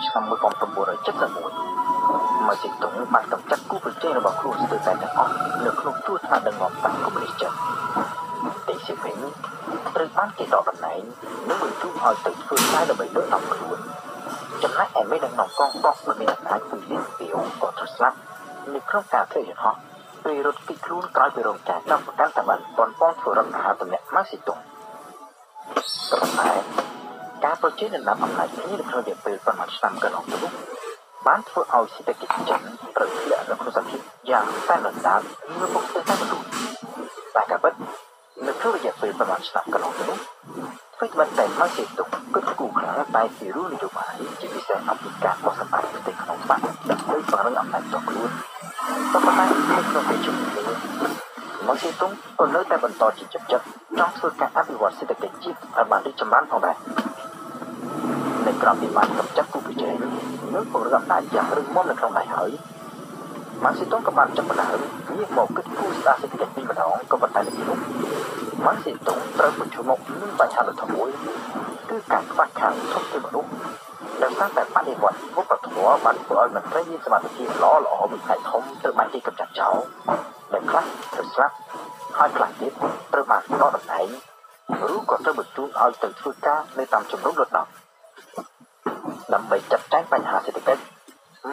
ឆ្នាំ1971មកជាតុងបានកំចាត់គូប្រជែងរបស់ខ្លួនស្ទើរតែទាំងអស់នៅក្នុងជួរថ្នាក់ដឹកនាំបកកុម្មុយនីសចិនដេងសៀវភីងត្រូវបានគេដកតំណែងនិងបញ្ជូនឲ្យទៅធ្វើការដើម្បីលើកដំខ្លួនចំណែកឯមេដឹកនាំកងទ័ពដែលមានអំណាចពូលីនពីអូក៏ត្រូវស្លាប់នៅក្នុងការធ្វើយន្តហោះពេលរត់គេចខ្លួនក្រោយពីរងការចាប់ប្រកាន់តាមបានប៉ុនប៉ងធ្វើរដ្ឋអាហារតំណាក់ម៉ាស៊ីតុងក៏ប៉ុន្តែការប្រជែងដណ្ដើមអំណាចនេះនៅក្នុងរយៈពេលប្រហែលឆ្នាំកន្លងទៅនោះបានធ្វើឲ្យសេដ្ឋកិច្ចចិនត្រូវធ្លាក់នៅក្នុងសភាពយ៉ាងតែលំដាប់នៅពុកទៅតែបន្ទូតែក៏ពិតនៅក្នុងរយៈពេលប្រហែលឆ្នាំកន្លងទៅនោះធ្វើបានតែម៉ាស៊ីតុងគិតគូរខ្លាំងតែពីរឿងនយោបាយជាពិសេសអភិការបោះសម្បត្តិប្រទេសក្នុងបាក់ដើម្បីបង្រឹងអំណាចរបស់ខ្លួនក៏ប៉ុន្តែនៅក្នុងពេលជុំគ្នាម៉ាស៊ីតុងក៏នៅតែបន្តជាចិត្តចង់ធ្វើការអភិវឌ្ឍសេដ្ឋកិច្ចជាតិឲ្យបានរីកចម្រើនផងដែរនៅក្រៅពីបានកំចាត់គូប្រជែងនិងពង្រឹងអំណាចយ៉ាងរឹងមាំនៅក្នុងដៃហើយម៉ាស៊ីតុងក៏បានចាប់ផ្ដើមងាកមកគិតគូរស្ដារសេដ្ឋកិច្ចពីម្ដងក៏ប៉ុន្តែនៅទីនោះម៉ាស៊ីតុងត្រូវប្រឈមមុខនឹងបញ្ហាដ៏ធំមួយគឺការខ្វះខាតធនធានមនុស្សដែលសារតែបដិវត្តវប្បធម៌បានធ្វើឲ្យមន្ត្រីមានសមត្ថភាពល្អមួយផ្នែកធំត្រូវបានគេកម្ចាត់ចោលដែលខ្លះត្រូវស្លាប់ហើយខ្លះទៀតត្រូវបានដកតំណែងឬក៏ត្រូវបញ្ជូនឲ្យទៅធ្វើការនៅតាមជំរំរត់ដល់ដើម្បីចាត់ចែងបញ្ហាសេដ្ឋកិច្ច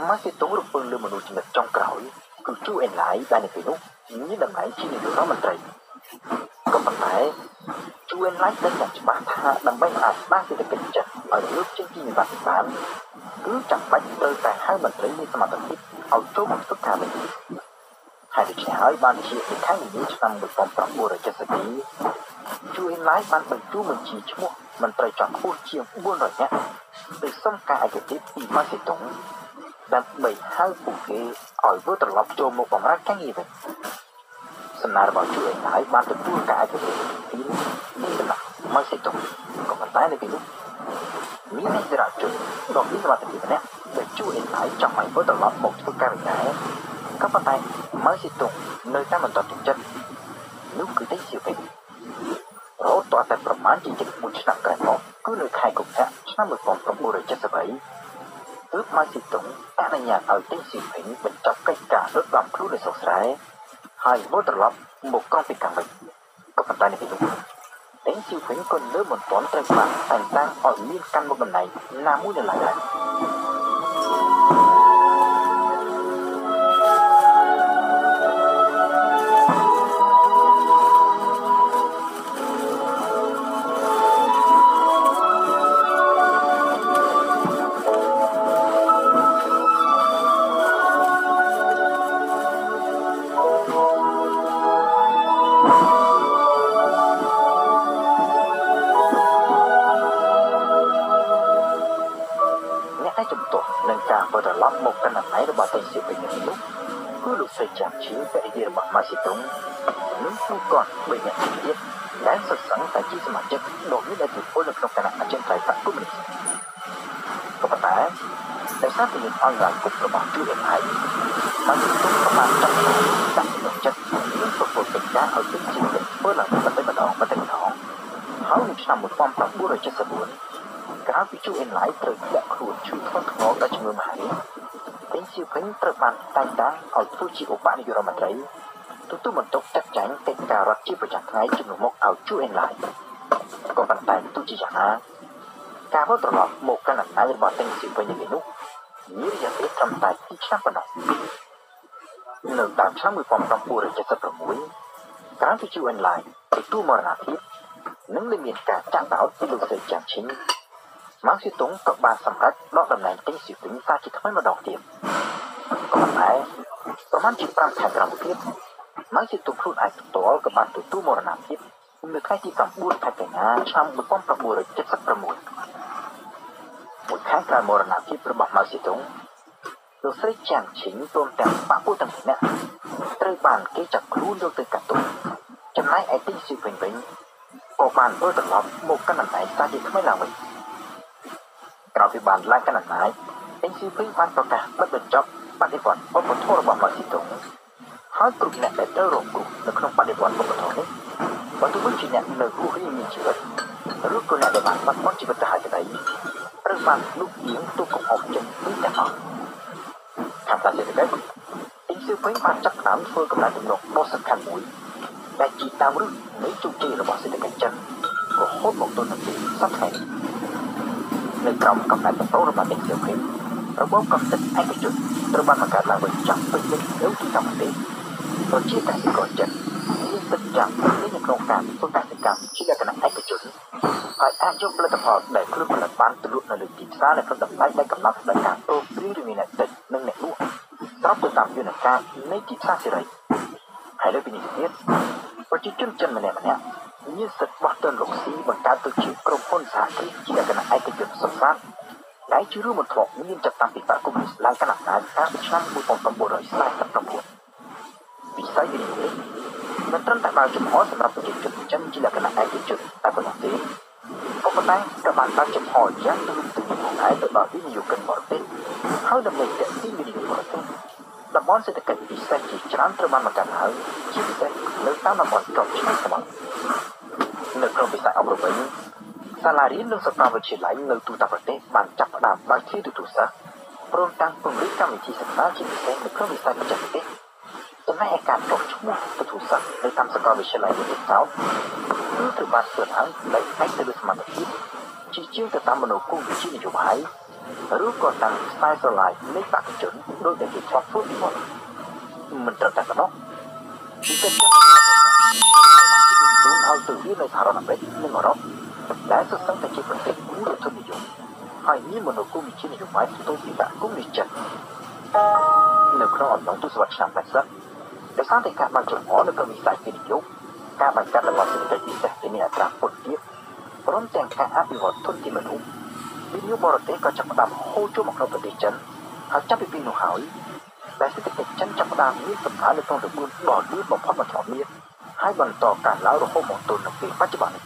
ម៉ាស៊ីតុងរំពឹងលើមនុស្សចំណិតចុងក្រោយគឺជូអេនឡាយដែលនៅពេលនោះមានតំណែងជានាយករដ្ឋមន្ត្រីក៏ប៉ុន្តែជូអេនឡាយដឹងយ៉ាងច្បាស់ថាដើម្បីអាចស្ដារសេដ្ឋកិច្ចចិនឲ្យលើកចេញពីវិបត្តិបានគឺចាំបាច់ត្រូវតែហៅមន្ត្រីមានសមត្ថភាពឲ្យចូលមកធ្វើការវិញហើយដូច្នេះហើយបានជាពីខែមីនាឆ្នាំ1972ជូអេនឡាយបានបញ្ជូនបញ្ជីឈ្មោះមន្ត្រីជាន់ខ្ពស់ជាង400នាក់ទៅសុំការឯកភាពពីម៉ាស៊ីតុងដើម្បីហៅពួកគេឲ្យវិលត្រឡប់ចូលមកបម្រើការងារវិញសំណើរបស់ជូអេនឡាយបានទទួលការឯកភាពពីនេះដល់ម៉ាស៊ីតុងក៏ប៉ុន្តែនៅពេលនោះមានអ្នកចរាចរណ៍ដ៏មានសមត្ថភាពម្នាក់ដែលជូអេនឡាយចង់ឲ្យវិលត្រឡប់មកធ្វើការវិញដែរក៏ប៉ុន្តែម៉ាស៊ីតុងនៅតែមិនតន់ចិត្តនោះគឺដេងសៀវភីងរហូតដល់តែប្រមាណជាជិត1ឆ្នាំក្រោយមកគឺនៅខែកុម្ភៈឆ្នាំ1973ទើបម៉ាស៊ីតុងអនុញ្ញាតឲ្យដេងសៀវភីងបញ្ចប់កិច្ចការរត់ដំខ្លួននៅស្រុកស្រែហើយវិលត្រឡប់មកក្រុងពីកាំងវិញក៏ប៉ុន្តែនៅពេលនោះដេងសៀវភីងក៏នៅមិនទាន់ត្រូវបានតែងតាំងឲ្យមានកាន់មុខតំណែងណាមួយនៅឡើយដែរនឹងការវិលត្រឡប់មកកាន់អំណាចរបស់ដេងសៀវភីងនោះគឺលោកស្រីចាន់ឈីភរិយារបស់ម៉ាស៊ីតុងនិងទូកត3នាក់ទៀតដែលសិក្សាតែជាសមាជិកដ៏មានឥទ្ធិពលនៅក្នុងគណៈអចិន្ត្រៃយ៍បកកុម្មុយនីសក៏ប៉ុន្តែដោយសារតែមានអង្គការគុករបស់ជូអេនឡាយម៉ាស៊ីតុងក៏បានចាប់ផ្ដើមដាក់ក្នុងចិត្តនិងប្រកបកិច្ចការឲ្យពេញជាធ្វើឡើងបន្តិចម្ដងហើយនៅឆ្នាំ1974ក្រោយពីជូអេនឡាយត្រូវធ្លាក់ខ្លួនឈឺធ្ងន់ធ្ងរដោយជំងឺមហារីកដេងសៀវភីងត្រូវបានតែងតាំងឲ្យធ្វើជាឧបនាយករដ្ឋមន្ត្រីទទួលបន្ទុកចាត់ចែងកិច្ចការរដ្ឋជាប្រចាំថ្ងៃជំនួសមកឲ្យជូអេនឡាយក៏ប៉ុន្តែទោះជាយ៉ាងណាការវិលត្រឡប់មកកាន់អំណាចរបស់ដេងសៀវភីងនៅពេលនោះមានរយៈពេលត្រឹមតែ2ឆ្នាំប៉ុណ្ណោះនៅតាមឆ្នាំ1976ក្រោយពីជូអេនឡាយទទួលមរណភាពនិងមានការចាក់ដោតពីលោកស្រីចាន់ឈីងម៉ាស៊ីតុងក៏បានសម្រេចដកតំណែងដេងសៀវភីងសាជាថ្មីម្ដងទៀតក៏ប៉ុន្តែប្រហែលជា5ខែក្រោយទៀតម៉ាស៊ីតុងខ្លួនឯងផ្ទាល់ក៏បានទទួលមរណភាពនៅថ្ងៃទី9ខែកញ្ញាឆ្នាំ1976មួយខែក្រោយមរណភាពរបស់ម៉ាស៊ីតុងលោកស្រីចាន់ឈីងព្រមទាំងបពុទាំងម្នាក់ត្រូវបានគេចាប់ខ្លួនយកទៅកាត់ទោសចំណែកឯដេងសៀវភីងវិញក៏បានវិលត្រឡប់មកកាន់អំណាចសាជាថ្មីឡើងវិញក្រោយពីបានឡើងកាន់អំណាចដេងសៀវភីងបានប្រកាសបិទបញ្ចប់បដិវត្តវប្បធម៌របស់ម៉ាស៊ីតុងហើយគ្រប់អ្នកដែលត្រូវរងគ្រោះនៅក្នុងបដិវត្តវប្បធម៌នេះបើទោះបីជាអ្នកនៅរស់រានមានជីវិតឬក៏អ្នកដែលបានបាត់បង់ជីវិតទៅហើយក្តីត្រូវ ត្រូវបានលោកជាងទូកំហុសចិត្តនេះទាំងអស់ខាងផ្នែកសេដ្ឋកិច្ចទីស៊ឺពេញបានចាប់ផ្ដើមធ្វើកំណែទម្រង់ដ៏សំខាន់មួយដែលជាតាមរឹសនៃជោគជ័យរបស់សេដ្ឋកិច្ចចិនរហូតមកទល់នឹងពេលសព្វថ្ងៃនៅក្រោមកំណែទម្រង់របស់ទីស៊ឺពេញរបបកំណត់ឯកជនត្រូវបានបង្កើតឡើងវិញចាប់ពេញនៅទីកម្មប្រទេសប្រជាកសិករចិនមានសិទ្ធិចាំនៅក្នុងការធ្វើកសិកម្មជាលក្ខណៈឯកជនហើយអាចយកផលិតផលដែលខ្លួនផលិតបានទៅលក់នៅលើទីផ្សារដែលក្នុងតម្លៃដែលកំណត់ដោយការព្រមព្រៀងរវាងអ្នកទិញនិងអ្នកលក់ស្របទៅតាមយន្តការនៃទីផ្សារសេរីហើយលើពីនេះទៀតប្រជាជនចិនម្នាក់មានសិទ្ធិបោះទុនរកស៊ីបង្កើតទៅជាក្រុមហ៊ុនសហគ្រាសជាលក្ខណៈឯកជនសុទ្ធសាធដែលជារួមបន្ទាប់មានចាប់តាំងពីបកកុម្មុយនីសឡើងគណៈការកាលពីឆ្នាំ1949វិស័យវិនិយោគមិនត្រឹមតែបើកចំហសម្រាប់ប្រជាជនចិនជាលក្ខណៈឯកជនតែប៉ុណ្ណោះទេក៏ប៉ុន្តែក៏បានបើកចំហយ៉ាងទូលំទូលាយផងដែរទៅដល់វិនិយោគិនបរទេសហើយដើម្បីទាក់ទាញវិនិយោគិនបរទេសតំបន់សេដ្ឋកិច្ចពិសេសជាច្រើនត្រូវបានបង្កើតឡើងជាពិសេសនៅតាមតំបន់ជាប់ឆ្នេរសមុទ្រនៅក្នុងវិស័យអប់រំវិញសាលារៀននិងសាកលវិទ្យាល័យនៅទូទាំងប្រទេសបានចាប់ផ្ដើមបើកទ្វារទូរស័ព្ទព្រមទាំងពង្រីកកម្មវិធីសិក្សាជាពិសេសនៅក្នុងវិស័យបច្ចេកទេសចំណែកឯការចុះឈ្មោះទៅទូរស័ព្ទនៅតាមសាកលវិទ្យាល័យវិទ្យាសាស្ត្រគឺត្រូវបានធ្វើឡើងដោយផ្អែកទៅលើសមត្ថភាពជាជាងទៅតាមមនោគមវិជ្ជានយោបាយឬក៏តាមខ្សែស្រឡាយនៃបេក្ខជនដោយតែគេឆ្លងធ្វើពីមុនមិនត្រូវតែប៉ុណ្ណោះពីកិច្ចការឲ្យទៅរៀននៅសហរដ្ឋអាមេរិកនិងអឺរ៉ុបដែលសុទ្ធសឹងតែជាប្រទេសគូរដ្ឋនិយមហើយមានមនោគមវិជ្ជានយោបាយស្ទើរពីបកគុំនេះចិត្តនៅក្នុងអំឡុងទសវត្សរ៍ឆ្នាំ80ដោយសារតែការបើកចំហនៅក្នុងវិស័យវិនិយោគការបង្កើតតំបន់សេដ្ឋកិច្ចពិសេសដែលមានអត្រាពុតទាបព្រមទាំងការអភិវឌ្ឍធនធានមនុស្សវិនិយោគបរទេសក៏ចាប់ផ្ដើមហូរចូលមកក្នុងប្រទេសចិនហើយចាប់ពីពេលនោះហើយដែលសេដ្ឋកិច្ចចិនចាប់ផ្ដើមមានកំណើននៅក្នុងរបួនដ៏លឿនបំផុតបន្ទាប់នេះហើយបន្តការឡើងរហូតមកទល់នឹងពេលបច្ចុប្បន្ននេះ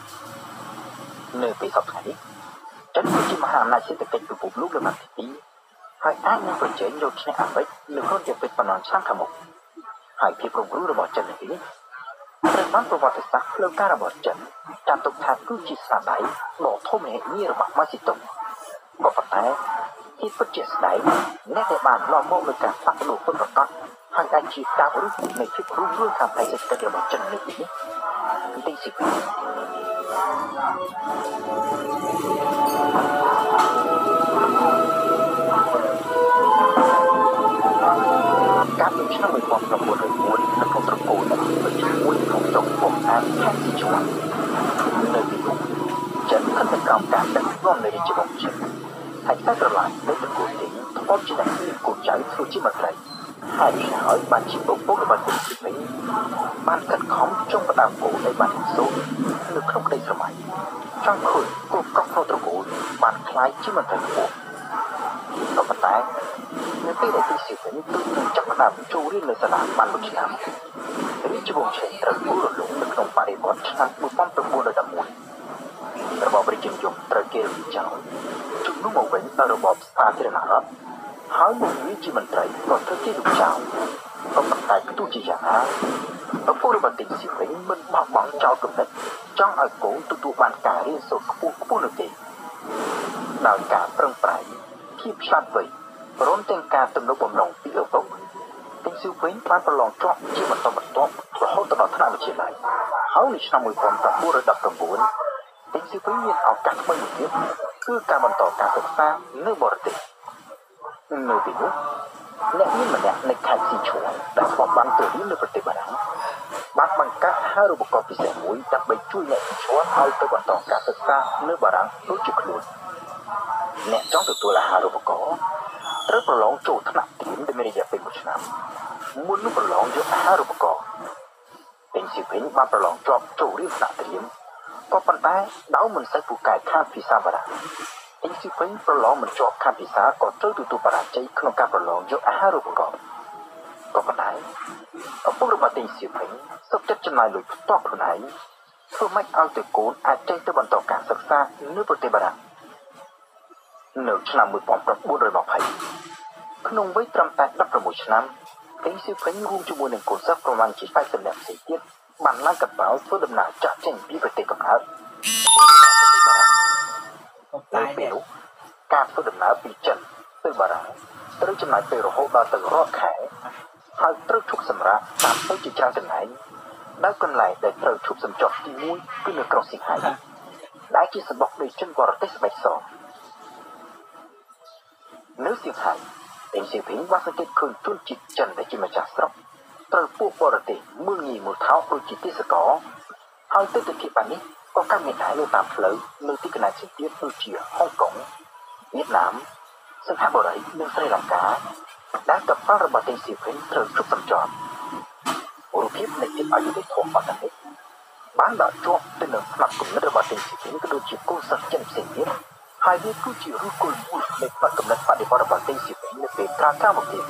នៅពេលសប្តាហ៍នេះចិនគឺជាមហាអំណាចសេដ្ឋកិច្ចពិភពលោកលំដាប់ទី2ហើយអាចនឹងប្រជែងយកឈ្នះអាមេរិកនៅក្នុងរយៈពេលប៉ុន្មានឆ្នាំខាងមុខហើយភាពរងគ្រោះរបស់ចិននេះត្រូវបានប្រវត្តិសាស្ត្រផ្លូវការរបស់ចិនចាត់ទុកថាគឺជាស្នាដៃដ៏ធំមហិមារបស់ម៉ាស៊ីតុងក៏ប៉ុន្តែទីពិតជាស្ដែងអ្នកដែលបាននាំមកនូវការផ្លាស់ប្ដូរពិតប្រាកដហើយអាចជាការរស់នៃភាពរុងរឿងខាងផ្នែកសេដ្ឋកិច្ចរបស់ចិននៅទីនេះទីស៊ីពីការពីឆ្នាំ1904នៅក្នុងត្រកូលជាមួយក្នុងស្រុកពុំអានខេត្តស៊ីឈួននៅទីនោះចិនខិតខំការដឹកនាំនៃរាជវង្សចិនហើយតែប្រឡាយនៅត្រកូលទីធ្លាប់ជាអ្នកមានកូនចៅធ្វើជាមន្ត្រីហើយហើយបានជាពុករបស់ទីនេះបានខិតខំចុងផ្ដើមគោឲ្យបានសូត្រនៅក្នុងក្តីស្រមៃចង់ឃើញគោកកក្នុងត្រកូលបានខ្លាយជាមន្ត្រីខ្ពស់ក៏ប៉ុន្តែនៅពេលដែលទីស៊ីវិញទូនឹងចាប់ផ្ដើមចូលរៀននៅសាលាបានមួយឆ្នាំរាជវង្សចិនត្រូវដួលរលំនៅក្នុងបរិបទឆ្នាំ1911របបរាជានិយមត្រូវគេរំលាយចោលជំនួសមកវិញដោយរបបសាធារណរដ្ឋហើយមកវាជាមន្ត្រីក៏ត្រូវគេរំចោលក៏ប៉ុន្តែទោះជាយ៉ាងណាឪពុករបស់ទីស៊ីវិញមិនបោះបង់ចោលគំនិតចង់ឲ្យកូនទទួលបានការរៀនសូត្រខ្ពស់នោះទេដោយការប្រឹងប្រែងភាពឆ្លាតវៃព្រមទាំងការទំនុកបំរុងពីឪពុកទីស៊ីវិញបានប្រឡងជាប់ជាបន្តបន្ទាប់រហូតដល់ថ្នាក់វិទ្យាល័យហើយនៅឆ្នាំ1919ទីស៊ីវិញមានឱកាសថ្មីមួយទៀតគឺការបន្តការសិក្សានៅបរទេសនៅទីនោះអ្នកមានម្នាក់នៅខេត្តស៊ីឈួនដែលធ្លាប់បានទៅរៀននៅប្រទេសបារាំងបានបង្កើតហារូបករណ៍ពិសេសមួយដើម្បីជួយអ្នកស៊ីឈួនឲ្យទៅបន្តការសិក្សានៅបារាំងដូចជាខ្លួនអ្នកចង់ទទួលអាហារូបករណ៍ត្រូវប្រឡងចូលថ្នាក់ត្រៀមដែលមានរយៈពេល1ឆ្នាំមុននឹងប្រឡងយកអាហារូបករណ៍ពេញស៊ីវិញបានប្រឡងជាប់ចូលរៀនថ្នាក់ត្រៀមក៏ប៉ុន្តែដោយមិនសូវពូកែខាងភាសាបារាំងពេញស៊ីវិញប្រឡងមិនជាប់ខាងភាសាក៏ត្រូវទទួលបរាជ័យក្នុងការប្រឡងយកអាហារូបករណ៍ក៏ប៉ុន្តែឪពុករបស់ពេញស៊ីវិញសុខចិត្តចំណាយលុយផ្ទាល់ខ្លួនឯងធ្វើម៉េចឲ្យទៅកូនអាចចេញទៅបន្តការសិក្សានៅប្រទេសបារាំងនៅឆ្នាំ1920ក្នុងវ័យត្រឹមតែ16ឆ្នាំពេញស៊ីវិញរួមជាមួយនឹងកូនសិស្សប្រមាណជា80នាក់ផ្សេងទៀតបានឡើងកប៉ាល់ធ្វើដំណើរចាស់ចេញពីប្រទេសកំណើតនៅពេលនោះ ការធ្វើដំណើរពីចិនទៅបារាំងត្រូវចំណាយពេលរហូតដល់ទៅរាប់ខែហើយត្រូវឈប់សម្រាកតាមទៅជាច្រើនកន្លែងដោយកន្លែងដែលត្រូវឈប់សម្ចុះទី1គឺនៅក្រុងសៀងហៃដែលជាសម្បុកនៃជនបរទេសស្បែកសនៅសៀងហៃតែសៀងភីងបានសង្កេតឃើញជនជាតិចិនដែលជាម្ចាស់ស្រុកត្រូវពួកបរទេសមើលងាយមើលថោកដូចជាទេសចរហើយទស្សនវិជ្ជានេះក៏កម្មវិធីនៅតាមផ្លូវនៅទីកន្លែងផ្សេងទៀតដូចជាហុងកុងវៀតណាមសិង្ហបុរីនិងស្រីលង្កាដែលកប៉ាល់របស់ទេសសៀងភីងត្រូវជប់សម្ចប់រូបភាពនៃទីអយុធធម៌អន្តរជាតិបានដាក់ជាប់ទៅនឹងផ្នែកគំនិតរបស់ទេសសៀងភីងក៏ដូចជាគោលសាសចិនផ្សេងទៀតហើយវាគឺជារូបគោលមួយនៃផ្នែកគំនិតបដិវត្តរបស់ទេសសៀងភីងនៅពេលក្រោយមកទៀត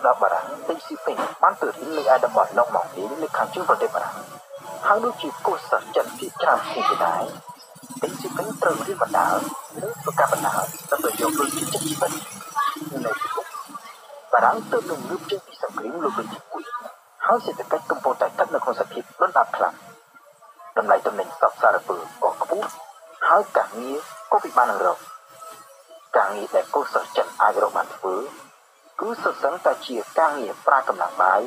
ដល់បារាំងទេសសៀងភីងបានទៅរៀននៅឯតំបន់ឡុងម៉ង់ឌីនៅខាងជើងប្រទេសបារាំងហើយដូចជាគោលសាសចិនភាគច្រើនផ្សេងទៀតដែរទេសសៀងភីងត្រូវរៀនបណ្ដាលឬប្រកាសបណ្ដាលដើម្បីយកលុយជាចិត្តជីវិតនៅទីនោះបារាំងទើបនឹងងើបចេញពីសង្គ្រាមលោកលើកទី1ហើយសេដ្ឋកិច្ចកំពុងតែស្ថិតនៅក្នុងសភាពដុនដាបខ្លាំងតម្លៃទំនិញសពសារពើក៏ខ្ពស់ហើយការងារក៏ពិបាកនឹងរកការងារដែលគោលសាសចិនអាចរកបានធ្វើគឺសុទ្ធសឹងតែជាការងារប្រើកម្លាំងបាយ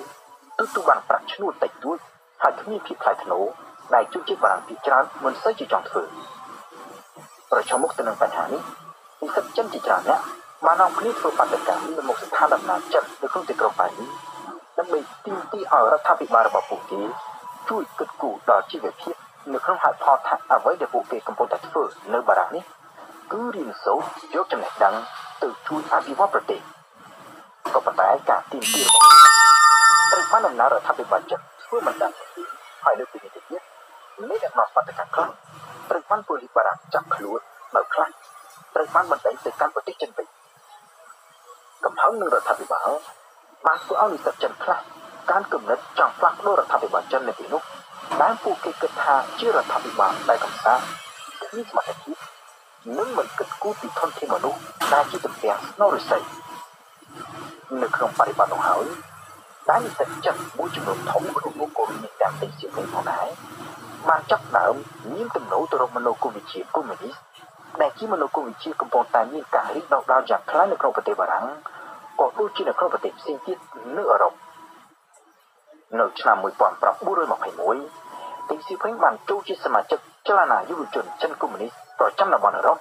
ទូបានប្រាក់ឈ្នួលតិចតួចហើយគ្មានភាពថ្លៃថ្នូរដែលជនជាតិបារាំងភាគច្រើនមិនសូវជាចង់ធ្វើប្រឈមមុខទៅនឹងបញ្ហានេះនិស្សិតចិនជាច្រើនអ្នកបាននាំគ្នាធ្វើបាតកម្មនៅមុខស្ថានដំណាងចិននៅក្នុងទីក្រុងប៉ារីសដើម្បីទាមទារឲ្យរដ្ឋាភិបាលរបស់ពួកគេជួយគិតគូរដល់ជីវភាពនៅក្នុងហេតុផលថាអ្វីដែលពួកគេកំពុងតែធ្វើនៅបារាំងនេះគឺរៀនសូត្រយកចំណេះដឹងទៅជួយអភិវឌ្ឍប្រទេសក៏ប៉ុន្តែការទាមទាររបស់ត្រូវបានដំណើររដ្ឋាភិបាលចិនធ្វើមិនបានហើយលើពីនេះទៅទៀតមានអ្នកនាំបាតកម្មខ្លះត្រូវបានប៉ូលីសបារាំងចាប់ខ្លួននៅខ្លះត្រូវបានបណ្តេញទៅកាន់ប្រទេសចិនវិញកំហឹងនឹងរដ្ឋាភិបាលបានធ្វើឲ្យនិស្សិតចិនខ្លះការគំនិតចង់ផ្លាស់ប្ដូររដ្ឋាភិបាលចិននៅទីនោះដែលពួកគេគិតថាជារដ្ឋាភិបាលដែលកំសាន្តគ្មានសមត្ថភាពនិងមិនគិតគូរពីធនធានមនុស្សដែលជាទំពាំងស្នូលរិស័យនៅក្នុងបរិបទនោះហើយដែលនិស្សិតចិនមួយចំនួនធំក្នុងមុខកូមីនីតាមទេសជាវិញផងដែរបានចាប់ដើមមានទំនោរទៅរកមនោគមវិជ្ជាកុម្មុយនីសដែលជាមនោគមវិជ្ជាកំពុងតែមានការរីកដុះដាលយ៉ាងខ្លាំងនៅក្នុងប្រទេសបារាំងក៏ដូចជានៅក្នុងប្រទេសផ្សេងទៀតនៅអឺរ៉ុបនៅឆ្នាំ1921ទេសជាវិញបានចូលជាសមាជិកចលនាយុវជនចិនកុម្មុយនីសប្រចាំតំបន់អឺរ៉ុប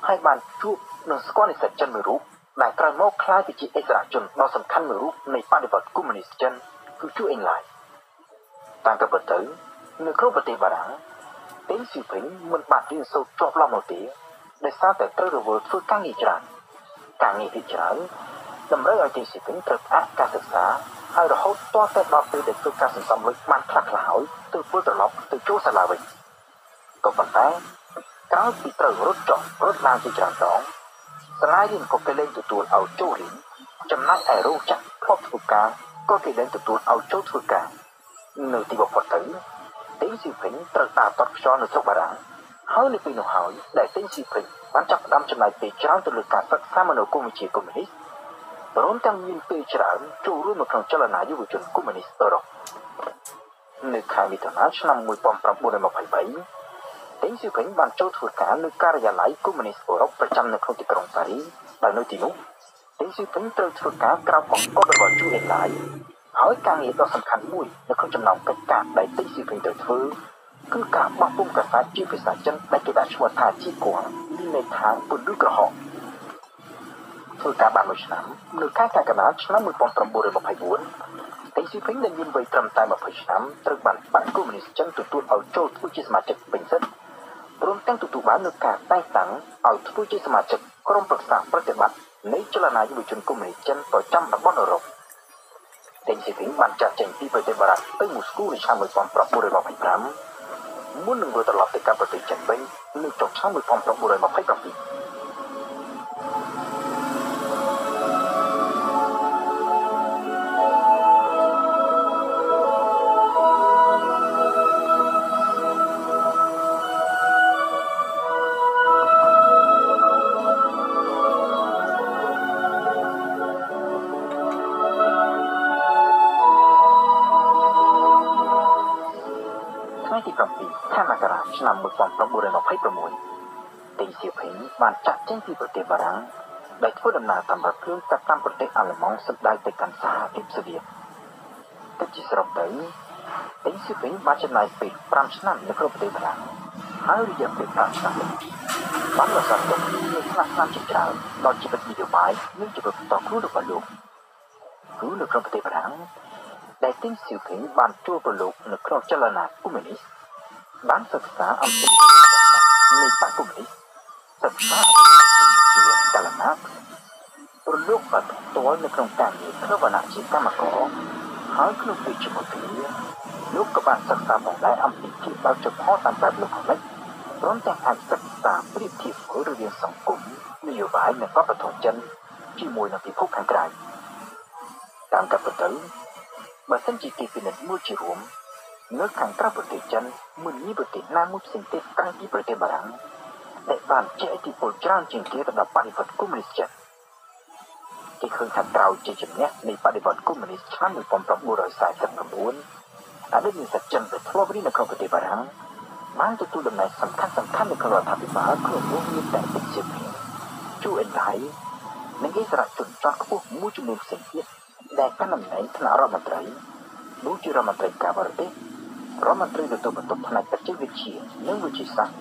ហើយបានជួបនឹងស្គាល់និស្សិតចិនមួយរូបដែលក្រោយមកក្លាយទៅជាអិសរាជជនដ៏សំខាន់មួយរូបនៃបដិវត្តកុម្មុយនីសចិនគឺជូអេនឡាយតាមពិតទៅនៅក្នុងប្រទេសបារាំងទេសជាវិញមិនបានរៀនសូត្រជាប់លាប់នោះទេដោយសារតែត្រូវរវល់ធ្វើការងារច្រើនការងារភាគច្រើនតម្រូវឲ្យទេសជាវិញត្រូវផ្អាកការសិក្សាហើយរហូតទាល់តែដល់ពេលដែលធ្វើការសន្សំលុយបានខ្លះៗហើយទើបវិលត្រឡប់ទៅចូលសាលាវិញក៏ប៉ុន្តែក្រោយពីត្រូវរត់ចុះរត់ឡើងជាច្រើនដងសាលារៀនក៏គេលែងទទួលឲ្យចូលរៀនចំណែកឯរោងចក្រធ្លាប់ធ្វើការក៏គេលែងទទួលឲ្យចូលធ្វើការនៅទីបំផុតទៅទេសជាវិញត្រូវតាមតតខ្យល់នៅស្រុកបារាំងហើយនៅពេលនោះហើយដែលទេសជាវិញបានចាប់ផ្ដើមចំណាយពេលច្រើនទៅលើការសិក្សាមនោគមវិជ្ជាកុម្មុយនីសព្រមទាំងមានពេលច្រើនចូលរួមនៅក្នុងចលនាយុវជនកុម្មុយនីសអឺរ៉ុបនៅខែមិថុនាឆ្នាំ1923ទេសជាវិញបានចូលធ្វើការនៅការិយាល័យកុម្មុយនីសអឺរ៉ុបប្រចាំនៅក្នុងទីក្រុងប៉ារីសដែលនៅទីនោះទេសជាវិញត្រូវធ្វើការក្រោមបង្គាប់របស់ជូអេនឡាយហើយការងារដ៏សំខាន់មួយនៅក្នុងចំណោមកិច្ចការដែលទេសជាវិញត្រូវធ្វើគឺការបោះពុម្ពកាសែតជាភាសាចិនដែលគេដាក់ឈ្មោះថាជីគួងមានន័យថាពន្លឺក្រហមធ្វើការបានមួយឆ្នាំនៅខែកក្កដាឆ្នាំ1924ទេសជាវិញដែលមានវ័យត្រឹមតែ20ឆ្នាំត្រូវបានបកកុម្មុយនីសចិនទទួលឲ្យចូលធ្វើជាសមាជិកពេញសិទ្ធិព្រមទាំងទទួលបាននូវការតែងតាំងឲ្យធ្វើជាសមាជិកក្រុមប្រឹក្សាប្រតិបត្តិនៃចលនាយុវជនកុម្មុយនីសចិនប្រចាំតំបន់អឺរ៉ុបទេសជាវិញបានចាត់ចែងពីប្រទេសបារាំងទៅមូស្គូនៅឆ្នាំ1925មុននឹងវិលត្រឡប់ទៅកាន់ប្រទេសចិនវិញនៅចុងឆ្នាំ1927 7 ខែមករាឆ្នាំ 1926 ទីសៀវភីងបានចាក់ចេញពីប្រទេសបារាំងដែលធ្វើដំណើរតាមរថភ្លើងកាត់តាមប្រទេសអាល្លឺម៉ង់សម្ដៅទៅកាន់សហភាពសូវៀតតែជាសរុបទៅទីសៀវភីងបានចំណាយពេល5ឆ្នាំនៅក្នុងប្រទេសបារាំងហើយរយៈពេល5ឆ្នាំនេះបានរក្សាទុកនូវស្នាដៃជាច្រើនដល់ជីវិតនយោបាយនិងជីវិតផ្ទាល់ខ្លួនរបស់លោកគឺនៅក្នុងប្រទេសបារាំងដែលទីសៀវភីងបានចូលប្រឡូកនៅក្នុងចលនាកុម្មុយនីសបានសិក្សាអំពីនៃបកកុម្មុយនីសសិក្សាជាចលនាប្រឡូកបាត់ផ្ទាល់នៅក្នុងការងារក្នុងវណ្ណៈជាកម្មករហើយក្នុងពេលជាមួយគ្នាលោកក៏បានសិក្សាផងដែរអំពីភាពបើកចំហតាមបែបលោកខាងលិចព្រមទាំងអាចសិក្សាប្រៀបធៀបរវាងសង្គមនយោបាយនិងវប្បធម៌ចិនជាមួយនឹងពិភពខាងក្រៅតាមការពិតទៅបើសិនជាគេពិនិត្យមួយជារួមនៅខាងក្រៅប្រទេសចិនមិនមានប្រទេសណាមួយផ្សេងទៀតក្រៅពីប្រទេសបារាំងដែលបានជះឥទ្ធិពលច្រើនជាងគេទៅដល់បដិវត្តន៍កុម្មុយនីសចិនគេឃើញថាក្រោយជាជំនះនៃបដិវត្តន៍កុម្មុយនីសឆ្នាំ 1949 អតីតនិស្សិតចិនដែលធ្លាប់រៀននៅក្នុងប្រទេសបារាំងបានទទួលតំណែងសំខាន់ៗនៅក្នុងរដ្ឋាភិបាលក្នុងនោះមានតែទីសៀវភីងជូអិនថៃនិងអិសរាជជនជាន់ខ្ពស់មួយចំនួនផ្សេងទៀតដែលកាន់តំណែងថ្នាក់រដ្ឋមន្ត្រីដូចជារដ្ឋមន្ត្រីការបរទេសរដ្ឋមន្ត្រីទទួលបន្ទុកផ្នែកបច្ចេកវិទ្យានិងវិទ្យាសាស្ត្រ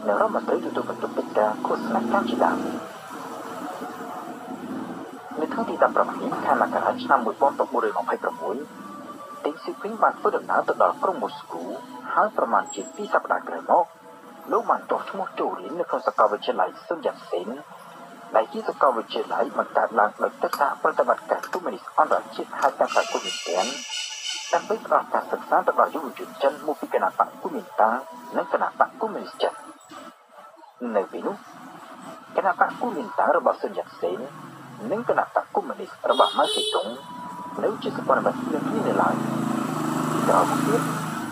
និងរដ្ឋមន្ត្រីទទួលបន្ទុកកិច្ចការឃោសនាកម្មជាដើមនៅថ្ងៃទី 18 ខែមករាឆ្នាំ 1926 ទីសៀវភីងបានធ្វើដំណើរទៅដល់ក្រុងម៉ូស្គូហើយប្រមាណជា2សប្តាហ៍ក្រោយមកលោកបានចុះឈ្មោះចូលរៀននៅក្នុងសាកលវិទ្យាល័យស៊ុនយ៉ាត់សេនដែលជាសាកលវិទ្យាល័យបង្កើតឡើងដោយទឹកសាប្រតិបត្តិការកុម្មុយនីសអន្តរជាតិហៅកាត់ថាកុម្មុយនីសដើម្បីផ្តល់ការសិក្សាទៅដល់យុវជនចិនមកពីគណបក្សកុម្មុយនីសនិងគណបក្សកុម្មុយនីសចិននៅពេលនោះគណបក្សកុម្មុយនីសរបស់ស៊ុនយ៉ាត់សេននិងគណបក្សកុម្មុយនីសរបស់ម៉ៅសេតុងនៅជាសម្ព័ន្ធមិត្តគ្នានៅឡើយក្រោយមកទៀត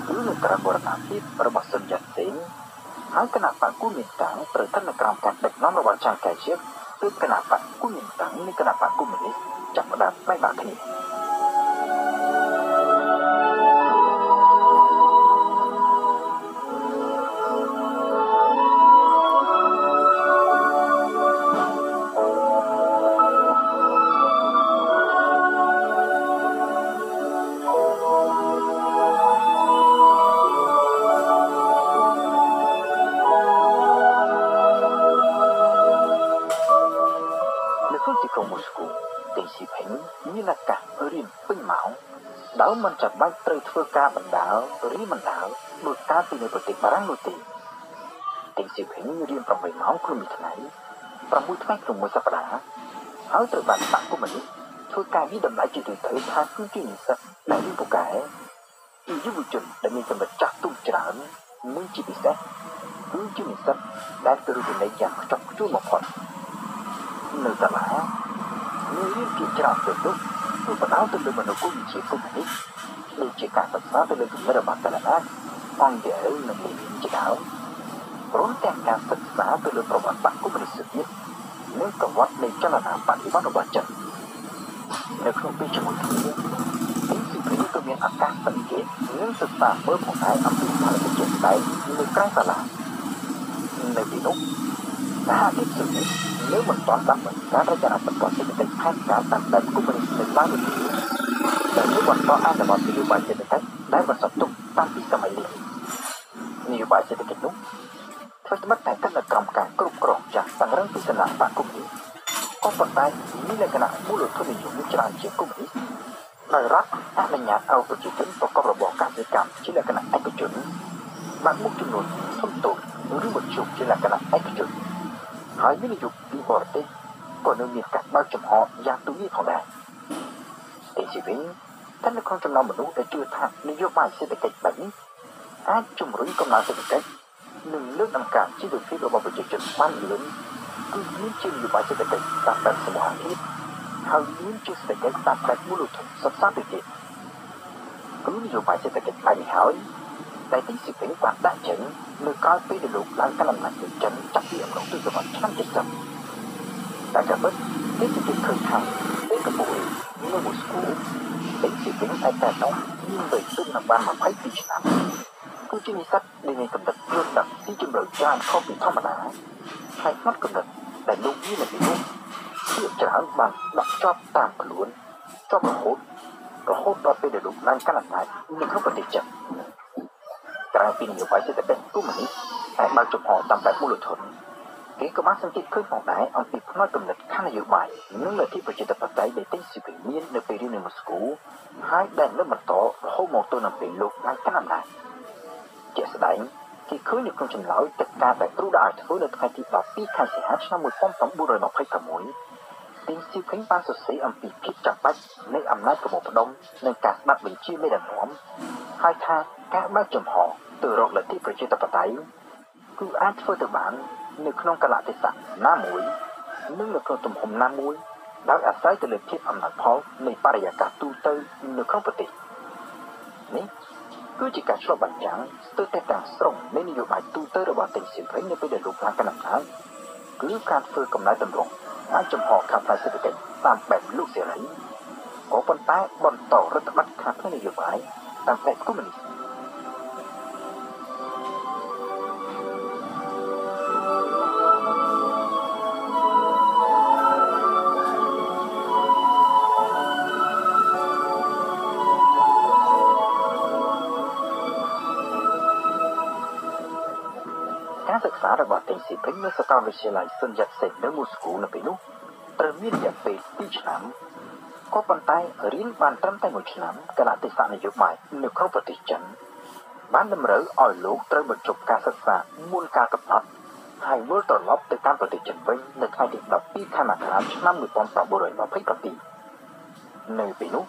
គឺនៅក្រៅបរិបទភាពរបស់ស៊ុនយ៉ាត់សេនហើយគណបក្សកុម្មុយនីសត្រូវស្ថិតនៅក្រោមការដឹកនាំរបស់ចាងកែជៀកគឺគណបក្សកុម្មុយនីសនិងគណបក្សកុម្មុយនីសចាប់ផ្ដើមបែកបាក់គ្នាមិនចាំបាច់ត្រូវធ្វើការបណ្ដាលរៀនបណ្ដាលដោយការពីនៅប្រទេសបារាំងនោះទេទីសៀវភីងរៀន8ម៉ោងក្នុងមួយថ្ងៃ6ថ្ងៃក្នុងមួយសប្ដាហ៍ហើយត្រូវបានបកកុម្មុយនីសធ្វើការវិតម្លៃជាទូទៅថាគឺជានិស្សិតដែលរៀនពូកែជាយុវជនដែលមានចំណុចចាស់ទុំច្រើននិងជាពិសេសគឺជានិស្សិតដែលទទួលចំណេញយ៉ាងខ្ជាប់ខ្ជួនបំផុតនៅសាលាមានរៀនជាច្រើនទៅនោះគឺបដោតទៅលើមនោគមវិជ្ជាកុម្មុយនីសដូចជាការសិក្សាទៅលើគំនិតរបស់តលណាអង្គារនិងលេនីនជាដើមព្រមទាំងការសិក្សាទៅលើប្រវត្តិបក្សកុម្មុយនីសទៀតនិងប្រវត្តិនៃចលនាបដិវត្តន៍របស់ចិននៅក្នុងពេលជាមួយគ្នាទីសៀវភីងក៏មានឱកាសសង្កេតនិងសិក្សាមើលផងដែរអំពីផលិតជាក់ស្ដែងនៅក្រៅសាលានៅទីនោះសហភាពសូវៀតនៅមិនទាន់បានបង្កើតរចនាសម្ព័ន្ធសេដ្ឋកិច្ចផែនការតាមបែបកុម្មុយនីសនៅឡើយទេដែលជាបន្តអនុវត្តនយោបាយសេដ្ឋកិច្ចដែលបន្សល់ទុកតាំងពីសម័យនេះនយោបាយសេដ្ឋកិច្ចនោះធ្វើស្បិតតែស្ថិតនៅក្រោមការគ្រប់គ្រងយ៉ាងតឹងរ៉ឹងពីសំណាក់បក្សកុម្មុយនីសក៏ប៉ុន្តែមានលក្ខណៈមូលធននិយមច្រើនជាងកុម្មុយនីសដោយរដ្ឋអនុញ្ញាតឲ្យប្រជាជនប្រកបរបរកសិកម្មជាលក្ខណៈឯកជនបានមុខចំនួនធំតូចឬមធ្យមជាលក្ខណៈឯកជនហើយមាននយោបាយពីបរទេសក៏នៅមានការបើកចំហយ៉ាងទូលាយផងដែរទីសៀវភីងតែនៅក្នុងចំណោមមនុស្សដែលជឿថានយោបាយសេដ្ឋកិច្ចបែបនេះអាចជំរុញកំណើនសេដ្ឋកិច្ចនិងលើកតម្កើងជីវភាពរបស់ប្រជាជនបានលឿនគឺមានជានយោបាយសេដ្ឋកិច្ចតាមបែបសមូហភាពហើយមានជាសេដ្ឋកិច្ចតាមបែបមូលធនសុទ្ធសាធទៅទៀតគឺនយោបាយសេដ្ឋកិច្ចបែបនេះហើយតែទីសៀវភីងបានដាក់ចេញនៅក្រោយពេលដែលលោកឡើងកាន់អំណាចលើចិនចាប់ពីអំឡុងទសវត្សរ៍ឆ្នាំ70តែក៏ពិតគេសង្កេតឃើញថាពេលកំពុងនៅម៉ូស្គូទីសៀវភីងតែតើមានវ័យទុំនៅបាន22ឆ្នាំ គឺជានិស្សិតដែលមានកម្រិតយល់ដឹងទីជម្រៅច្រើនខុសពីធម្មតាហើយផ្នត់កម្រិតដែលលោកមាននៅពីនោះជាច្រើនបានដាក់ជាប់តាមខ្លួនជាប់រហូតដល់ពេលដែលលោកបានកាន់អំណាចនៅក្នុងប្រទេសចិនក្រៅពីនយោបាយសេដ្ឋកិច្ចកុម្មុយនីសតែបើកចំហតាមបែបមូលធនគេក៏បានសង្កេតឃើញផងដែរអំពីផ្នត់គំនិតខាងនយោបាយនិងលទ្ធិប្រជាធិបតេយ្យដែលតែងស៊ីវិលមាននៅពេលរៀននៅម៉ូស្គូហើយដែលនៅបន្តរហូតមកទល់នឹងពេលលោកបានកាន់អំណាចជាក់ស្ដែងគេឃើញនៅក្នុងចម្លើយទឹកការដែលគ្រូđãឲ្យធ្វើនៅថ្ងៃទី12ខែសីហាឆ្នាំ1926ទីស៊ីភិងបានសរសេរអំពីភាពចាំបាច់នៃអំណាចប្រមូលផ្ដុំនិងការស្ដាប់បញ្ជាមេដឹកនាំហើយថាការបើកចំហទៅរកលទ្ធិប្រជាធិបតេយ្យគឺអាចធ្វើទៅបាននៅក្នុងកលៈទេសៈណាមួយនិងនៅក្នុងទំហំណាមួយដោយអាស្រ័យទៅលើភាពអំណោយផលនៃបរិយាកាសទូទៅនៅក្នុងប្រទេសនេះគឺជាការឆ្លុះបញ្ចាំងស្ទើរតែទាំងស្រុងនៃនយោបាយទូទៅរបស់តេងសៀមភិងនៅពេលដែលលោកបានកាន់អំណាចគឺការធ្វើកំណែតម្រង់អាចចំហខាងផ្នែកសេដ្ឋកិច្ចតាមបែបលោកសេរីក៏ប៉ុន្តែបន្តរដ្ឋបတ်ខាងផ្នែកនយោបាយតាមបែបកុម្មុយនីសការសិក្សារបស់តេងសៀមភិងនៅសាកលវិទ្យាល័យស៊ុនយ៉ាតសេននៅម៉ូស្គូនៅពេលនោះត្រូវមានរយៈពេល2ឆ្នាំក៏ប៉ុន្តែរៀនបានត្រឹមតែ1ឆ្នាំកលៈទេសៈនយោបាយនៅក្នុងប្រទេសចិនបានតម្រូវឲ្យលោកត្រូវបញ្ចប់ការសិក្សាមុនការកំណត់ហើយវិលត្រឡប់ទៅកាន់ប្រទេសចិនវិញនៅថ្ងៃទី12ខែមករាឆ្នាំ1927នៅពេលនោះ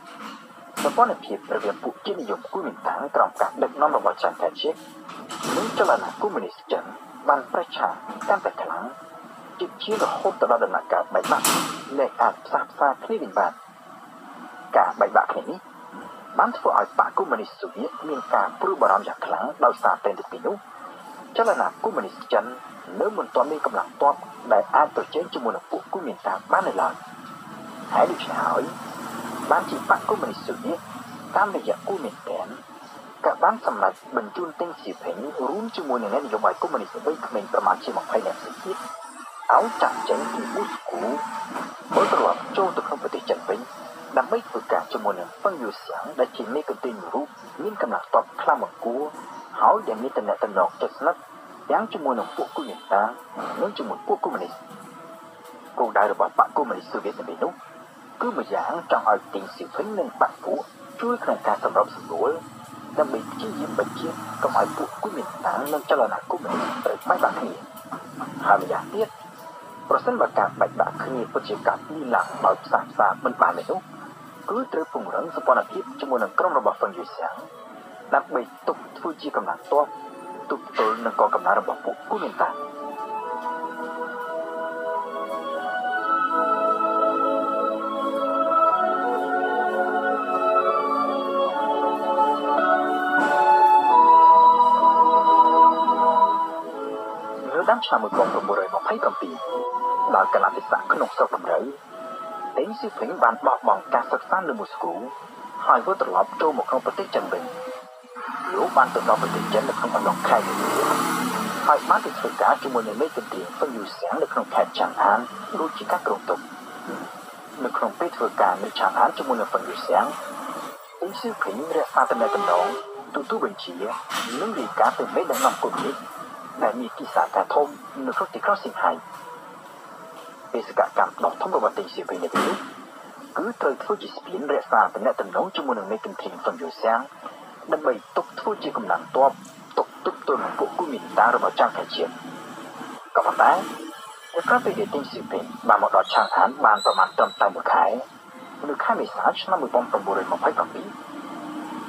សម្ព័ន្ធភាពរវាងពួកជានិយមគូមីនតាំងក្រោមការដឹកនាំរបស់ចាន់កែឈៀកនិងចលនាកុម្មុយនីសចិនបានប្រឆាំងកាន់តែខ្លាំងជារហូតដល់ដំណាក់កាលបែកបាក់នៃអាចផ្សះផ្សាគ្នាវិញបានការបែកបាក់គ្នានេះបានធ្វើឲ្យបកកុម្មុយនីសសូវៀតមានការព្រួយបារម្ភយ៉ាងខ្លាំងដោយសារតែនៅពេលនោះចលនាកុម្មុយនីសចិននៅមិនទាន់មានកម្លាំងទ័ពដែលអាចប្រជែងជាមួយនឹងពួកគូមីនតាំងបាននៅឡើយហើយដូច្នេះហើយបានជាបកកុម្មុយនីសសូវៀតតាមរយៈគូមីនតាំងក៏បានសម្រេចបញ្ជូនតេងសៀភិងរួមជាមួយនឹងអ្នកនយោបាយកុម្មុយនីសវ័យក្មេងប្រមាណជា20នាក់ទៀតឲ្យចាក់ចេញពីម៉ូស្គូមកត្រឡប់ចូលទៅក្នុងប្រទេសចិនវិញដើម្បីធ្វើការជាមួយនឹងហ្វឹងយូសៀងដែលជាមេកន្ទីមួយរូបមានកម្លាំងទ័ពខ្លាំងបង្គួរហើយដែលមានតំណែងតំណងជិតស្និទ្ធទាំងជាមួយនឹងពួកគូមីនតាំងនិងជាមួយពួកកុម្មុយនីសគោលដៅរបស់បកកុម្មុយនីសសូវៀតនៅពេលនោះគឺម្យ៉ាងចង់ឲ្យតេងសៀភិងនិងបកពួកជួយក្នុងការសម្របសម្រួលដើម្បីព្យាយាមបញ្ជាកុំឲ្យពួកគូមីនតាំងនិងចលនាកុម្មុយនីសត្រូវបែកបាក់គ្នាហើយម្យ៉ាងទៀតប្រសិនបើការបែកបាក់គ្នាពិតជាកើតមានឡើងដោយផ្សះផ្សាមិនបានទេនោះគឺត្រូវពង្រឹងសម្ព័ន្ធភាពជាមួយនឹងក្រុមរបស់ហ្វឹងយូសៀងដើម្បីទុកធ្វើជាកម្លាំងទ័ពទប់ទល់នឹងកងកម្លាំងរបស់ពួកគូមីនតាំងដើមឆ្នាំ1927ដល់កលៈទេសៈក្នុងស្រុកដំរីតេងសៀភិងបានបោះបង់ការសិក្សានៅម៉ូស្គូហើយវិលត្រឡប់ចូលមកក្នុងប្រទេសចិនវិញលោកបានទៅដល់ប្រទេសចិននៅក្នុងអំឡុងខែមីនាហើយបានទៅធ្វើការជាមួយនឹងមេកន្ទ្រីហ្វឹងយូសៀងនៅក្នុងខេត្តឆាងអានដូចជាការក្រុងទុកនៅក្នុងពេលធ្វើការនៅឆាងអានជាមួយនឹងហ្វឹងយូសៀងតេងសៀភិងរក្សាតំណែងទទួលបញ្ជានិងរាយការណ៍ទៅមេដឹកនាំកុម្មុយនីសដែលមានទីសាខាធំនៅក្នុងទីក្រុងសៀងហៃបេសកកម្មដ៏ធំរបស់តេងសៀភិងនៅពេលនេះគឺត្រូវធ្វើជាស្ពានរក្សាតំណែងជាមួយនឹងមេកន្ទ្រីហ្វឹងយូសៀងដើម្បីទុកធ្វើជាកម្លាំងទ័ពទុកទប់ទល់នឹងពួកគូមីនតាំងរបស់ចាន់កែឈៀកក៏ប៉ុន្តែក្រោយពីតេងសៀភិងបានមកដល់ឆាងអានបានប្រមាណត្រឹមតែ1ខែនៅខែមេសាឆ្នាំ1927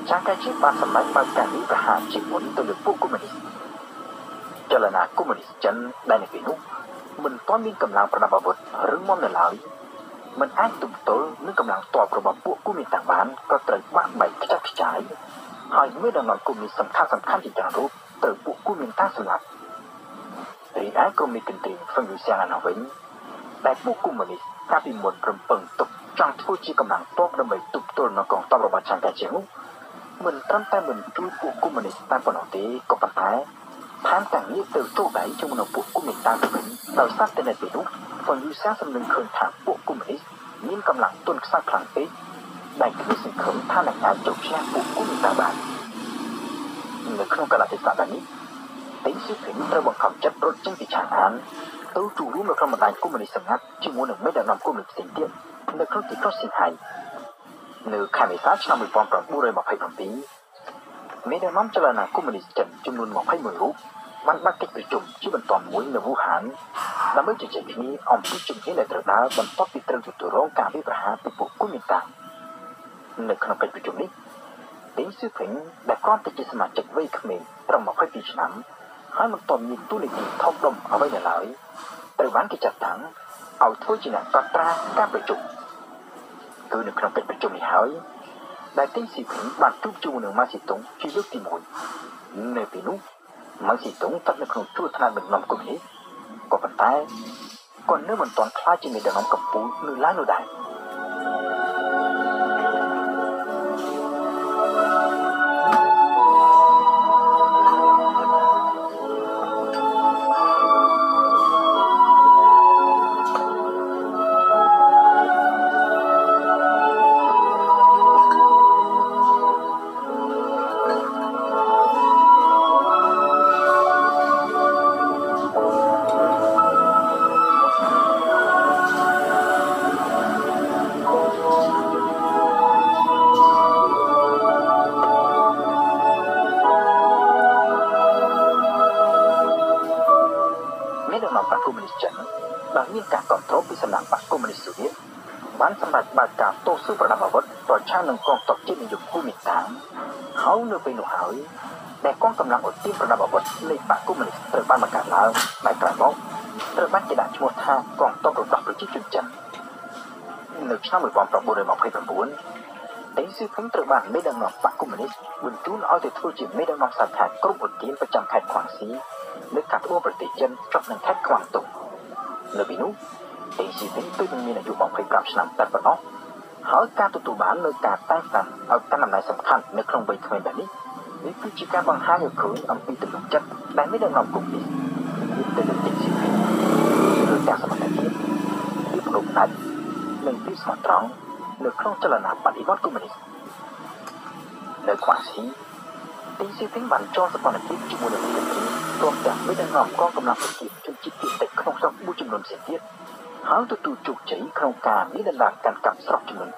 ចាន់កែឈៀកបានសម្រេចបើកការវាយប្រហារជាមុនទៅលើពួកកុម្មុយនីសចលនាកុម្មុយនីសចិនដែលនៅពេលនោះមិនទាន់មានកម្លាំងប្រដាប់អាវុធរឹងមាំនៅឡើយមិនអាចទប់ទល់នឹងកម្លាំងទ័ពរបស់ពួកគូមីនតាំងបានក៏ត្រូវបាក់បែកខ្ចាត់ខ្ចាយហើយមានដំណើរកុម្មុយនីសសំខាន់ជាច្រើនរូបត្រូវពួកគូមីនតាំងសម្លាប់រីឯក្រុមមេកន្ទ្រីហ្វឹងយូសៀងនៅវិញដែលពួកកុម្មុយនីសកាលពីមុនរំពឹងទុកចង់ធ្វើជាកម្លាំងទ័ពដើម្បីទប់ទល់នឹងកងទ័ពរបស់ចាន់កែឈៀកនោះ មិនត្រឹមតែមិនជួយពួកកុម្មុយនីសតែប៉ុណ្ណោះទេក៏ប៉ុន្តែថែមទាំងងាកទៅចូលដៃជាមួយនឹងពួកកុម្មុយនីសទៅវិញដោយសារតែនៅពេលនោះពលយុសាសម្លឹងឃើញថាពួកកុម្មុយនីសមានកម្លាំងទន់ខ្សោយខ្លាំងពេកដែលគ្មានសង្ឃឹមថានឹងអាចចូលឈ្នះពួកកុម្មុយនីសបាននៅក្នុងកាលៈទេសៈនេះដេងស៊ីភិងត្រូវបង្ខំចិត្តរត់ចេញពីឆាងអានទៅចូលរួមនៅក្នុងបណ្ដាញកុម្មុយនីសសម្ងាត់ជាមួយនឹងមេដឹកនាំកុម្មុយនីសផ្សេងទៀតនៅក្នុងទីក្រុងសៀងហៃនៅខែមេសាឆ្នាំ1927មេដឹកនាំចលនាកុម្មុយនីសចិនចំនួន21រូបបានបាត់កិច្ចប្រជុំជាបន្ទាន់មួយនៅវូហានដើម្បីជជែកគ្នាអំពីជំហានដែលត្រូវដើរបន្ទាប់ពីត្រូវទទួលរងការវាយប្រហារពីពួកកុម្មុយនីសនៅក្នុងកិច្ចប្រជុំនេះដេងស៊ឺភិងដែលគ្រាន់តែជាសមាជិកវ័យក្មេងត្រឹម22ឆ្នាំហើយមិនទាន់មានតួនាទីធំដុំអ្វីនៅឡើយត្រូវបានគេចាត់តាំងឲ្យធ្វើជាអ្នកកត់ត្រាការប្រជុំគឺនៅក្នុងកិច្ចប្រជុំនេះហើយដែលដេងស៊ីភិងបានជួបជាមួយនឹងម៉ាស៊ីតុងជាលើកទី1នៅពេលនោះម៉ាស៊ីតុងស្ថិតនៅក្នុងជួរថ្នាក់ដឹកនាំកុម្មុយនីសក៏ប៉ុន្តែគាត់នៅមិនទាន់ខ្លាចជាមេដឹកនាំកម្ពុជានៅឡើយនោះដែរមានការគ្រប់គ្រងពីសំណាក់បកកុម្មុយនីសសូវៀតបានសម្រេចបើកការតស៊ូប្រដាប់អាវុធប្រឆាំងនឹងកងទ័ពជាតិនិយមភូមិន្ទហើយនៅពេលនោះហើយដែលកងកម្លាំងឧទាមប្រដាប់អាវុធនៃបកកុម្មុយនីសត្រូវបានបង្កើតឡើងដែលក្រោយមកត្រូវបានគេដាក់ឈ្មោះថាកងទ័ពរំដោះប្រជាជនចិននៅឆ្នាំ1929ដេងស៊ឺភិងត្រូវបានមេដឹកនាំបកកុម្មុយនីសបញ្ជូនឲ្យទៅធ្វើជាមេដឹកនាំសាខាក្រុមឧទាមប្រចាំខេត្តខ្វាងស៊ីនៅខាងត្បូងប្រទេសចិនជាប់នឹងខេត្តខ្វាងតុងនៅពេលនោះដេងស៊ីភិងទើបមានអាយុ25ឆ្នាំតែប៉ុណ្ណោះហើយការទទួលបាននៅការតែងតាំងឲ្យកាន់តំណែងសំខាន់នៅក្នុងវ័យក្មេងបែបនេះវាគឺជាការបង្ហាញឲ្យឃើញអំពីទំនុកចិត្តដែលមានដឹកនាំកុម្មុយនីសមានទៅលើដេងស៊ីភិងឬការសមត្ថភាពពីប្រពៃនិងពីស្មោះត្រង់នៅក្នុងចលនាបដិវត្តកុម្មុយនីសនៅខ្វាងស៊ីដេងស៊ីភិងបានចូលសកម្មភាពជាមួយនឹងមេត្រីរួមទាំងមេដឹកនាំកងកម្លាំងប្រជាជនជាតិភាគតិចក្នុងស្រុកមួយចំនួនផ្សេងទៀតហើយទទួលជោគជ័យក្នុងការមានដំណើរកាន់កាប់ស្រុកចំនួន